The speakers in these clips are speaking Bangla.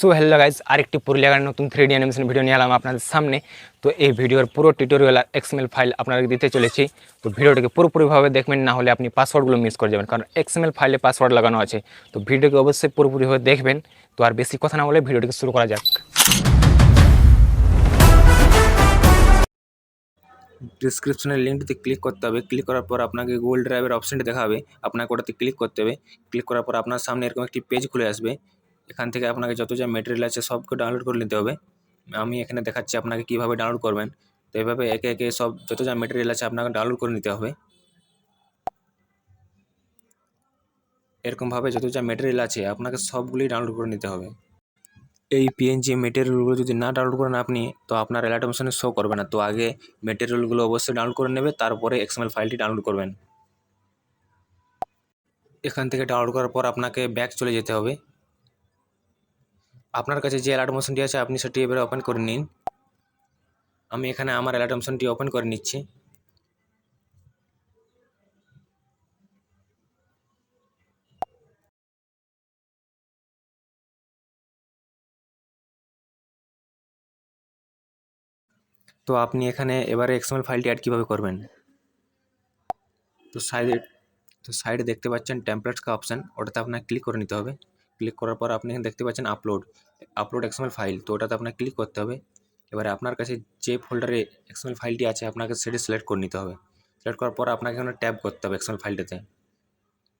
সো হ্যালো গাইজ, আরেকটি পুরুলিয়ার নতুন 3D অ্যানিমেশন ভিডিও নিয়ে এলাম আপনাদের সামনে। তো এই ভিডিওর পুরো টিউটোরিয়াল আর এক্সএমএল ফাইল আপনাদের দিতে চলেছি। তো ভিডিওটাকে পুরোপুরিভাবে দেখবেন, না হলে আপনি পাসওয়ার্ডগুলো মিস করে যাবেন, কারণ এক্সএমএল ফাইলে পাসওয়ার্ড লাগানো আছে। তো ভিডিওকে অবশ্যই পুরোপুরিভাবে দেখবেন। তো আর বেশি কথা না বলে ভিডিওটিকে শুরু করা যাক। ডিসক্রিপশনের লিঙ্কটিতে ক্লিক করতে হবে। ক্লিক করার পর আপনাকে গুগল ড্রাইভের অপশানটি দেখাবে, আপনাকে ওটাতে ক্লিক করতে হবে। ক্লিক করার পর আপনার সামনে এরকম একটি পেজ খুলে আসবে। এখান থেকে আপনাকে যত যা মেটেরিয়াল আছে সবকে ডাউনলোড করে নিতে হবে। আমি এখানে দেখাচ্ছি আপনাকে কীভাবে ডাউনলোড করবেন। তো এভাবে একে একে সব যত যা মেটেরিয়াল আছে আপনাকে ডাউনলোড করে নিতে হবে। এরকমভাবে যত যা মেটেরিয়াল আছে আপনাকে সবগুলি ডাউনলোড করে নিতে হবে। এই পিএনজি মেটেরিয়ালগুলো যদি না ডাউনলোড করেন আপনি, তো আপনার অ্যালার্ট অপশনে শো করবে না। তো আগে মেটেরিয়ালগুলো অবশ্যই ডাউনলোড করে নেবে, তারপরে এক্সএমএল ফাইলটি ডাউনলোড করবেন। এখান থেকে ডাউনলোড করার পর আপনাকে ব্যাক চলে যেতে হবে। আপনার কাছে যে অ্যালার্ট অপশনটি আছে আপনি সেটি এবারে ওপেন করে নিন। আমি এখানে আমার অ্যালার্ট অপশনটি ওপেন করে নিচ্ছি। তো আপনি এখানে এবারে এক্সএমএল ফাইলটি অ্যাড কীভাবে করবেন। তো সাইডে দেখতে পাচ্ছেন টেমপ্লেটস কা অপশান, ওটাতে আপনাকে ক্লিক করে নিতে হবে। ক্লিক করার পর আপনি এখানে দেখতে পাচ্ছেন আপলোড এক্সএমএল ফাইল, তো ওটাতে আপনাকে ক্লিক করতে হবে। এবারে আপনার কাছে যে ফোল্ডারে এক্সএমএল ফাইলটি আছে আপনাকে সেটি সিলেক্ট করে নিতে হবে। সিলেক্ট করার পর আপনাকে এখানে ট্যাব করতে হবে এক্সএমএল ফাইলটাতে।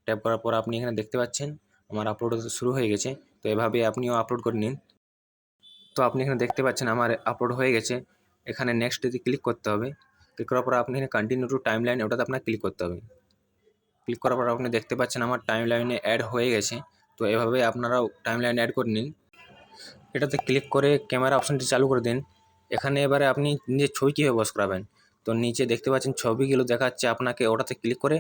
ট্যাব করার পর আপনি এখানে দেখতে পাচ্ছেন আমার আপলোড শুরু হয়ে গেছে। তো এভাবে আপনিও আপলোড করে নিন। তো আপনি এখানে দেখতে পাচ্ছেন আমার আপলোড হয়ে গেছে। এখানে নেক্সট যদি ক্লিক করতে হবে। ক্লিক করার পর আপনি এখানে কন্টিনিউ টু টাইম লাইন, ওটাতে আপনাকে ক্লিক করতে হবে। ক্লিক করার পর আপনি দেখতে পাচ্ছেন আমার টাইম লাইনে অ্যাড হয়ে গেছে। তো এভাবে আপনারাও টাইম লাইন অ্যাড করে নিন। এটাতে ক্লিক করে ক্যামেরা অপশানটি চালু করে দিন। এখানে এবারে আপনি নিজের ছবি কীভাবে বস করাবেন, তো নিচে দেখতে পাচ্ছেন ছবিগুলো দেখাচ্ছে, আপনাকে ওটাতে ক্লিক করে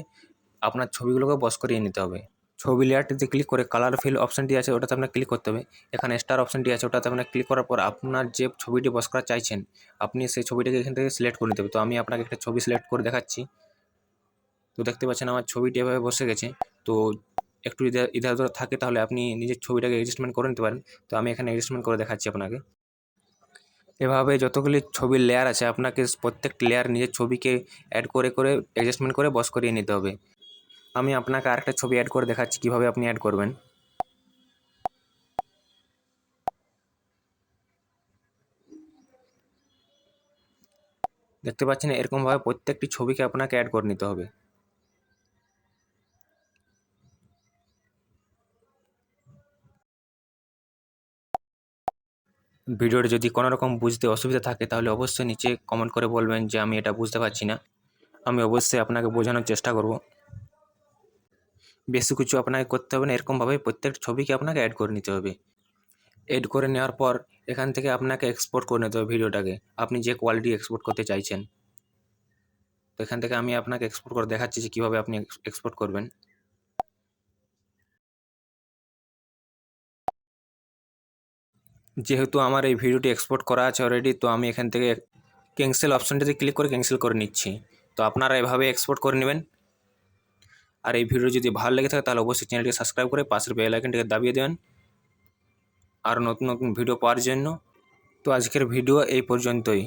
আপনার ছবিগুলোকে বস করিয়ে নিতে হবে। ছবি লেয়ারটিতে ক্লিক করে কালার ফিল অপশানটি আছে ওটাতে আপনাকে ক্লিক করতে হবে। এখানে স্টার অপশানটি আছে ওটাতে আপনাকে ক্লিক করার পর আপনার যে ছবিটি বস করা চাইছেন আপনি সেই ছবিটাকে এখান থেকে সিলেক্ট করে নিতে হবে। তো আমি আপনাকে একটা ছবি সিলেক্ট করে দেখাচ্ছি। তো দেখতে পাচ্ছেন আমার ছবিটি এভাবে বসে গেছে। তো একটু ইধার উধার থাকে তাহলে আপনি নিজের ছবিটাকে অ্যাডজাস্টমেন্ট করে নিতে পারেন। তো আমি এখানে অ্যাডজাস্টমেন্ট করে দেখাচ্ছি আপনাকে। এভাবে যতগুলি ছবির লেয়ার আছে আপনাকে প্রত্যেকটি লেয়ার নিজের ছবিকে অ্যাড করে করে অ্যাডজাস্টমেন্ট করে বস করিয়ে নিতে হবে। আমি আপনাকে আরেকটা ছবি অ্যাড করে দেখাচ্ছি কীভাবে আপনি অ্যাড করবেন। দেখতে পাচ্ছেন এরকমভাবে প্রত্যেকটি ছবিকে আপনাকে অ্যাড করে নিতে হবে। ভিডিওটি যদি কোনো রকম বুঝতে অসুবিধা থাকে তাহলে অবশ্যই নিচে কমেন্ট করে বলবেন যে আমি এটা বুঝতে পারছি না। আমি অবশ্যই আপনাকে বোঝানোর চেষ্টা করব। বেশি কিছু আপনাকে করতে হবে না, এরকমভাবে প্রত্যেকটা ছবিকে আপনাকে অ্যাড করে নিতে হবে। অ্যাড করে নেওয়ার পর এখান থেকে আপনাকে এক্সপোর্ট করে নিতে হবে ভিডিওটাকে, আপনি যে কোয়ালিটি এক্সপোর্ট করতে চাইছেন। তো এখান থেকে আমি আপনাকে এক্সপোর্ট করে দেখাচ্ছি যে কীভাবে আপনি এক্সপোর্ট করবেন। যেহেতু আমার এই ভিডিওটি এক্সপোর্ট করা আছে অলরেডি, তো আমি এখান থেকে ক্যান্সেল অপশানটিতে ক্লিক করে ক্যান্সেল করে নিচ্ছি। তো আপনারা এভাবে এক্সপোর্ট করে নেবেন। আর এই ভিডিও যদি ভালো লেগে থাকে তাহলে অবশ্যই চ্যানেলটি সাবস্ক্রাইব করে পাশের বেল আইকনটিকে দাবিয়ে দেবেন আর নতুন নতুন ভিডিও পাওয়ার জন্য। তো আজকের ভিডিও এই পর্যন্তই।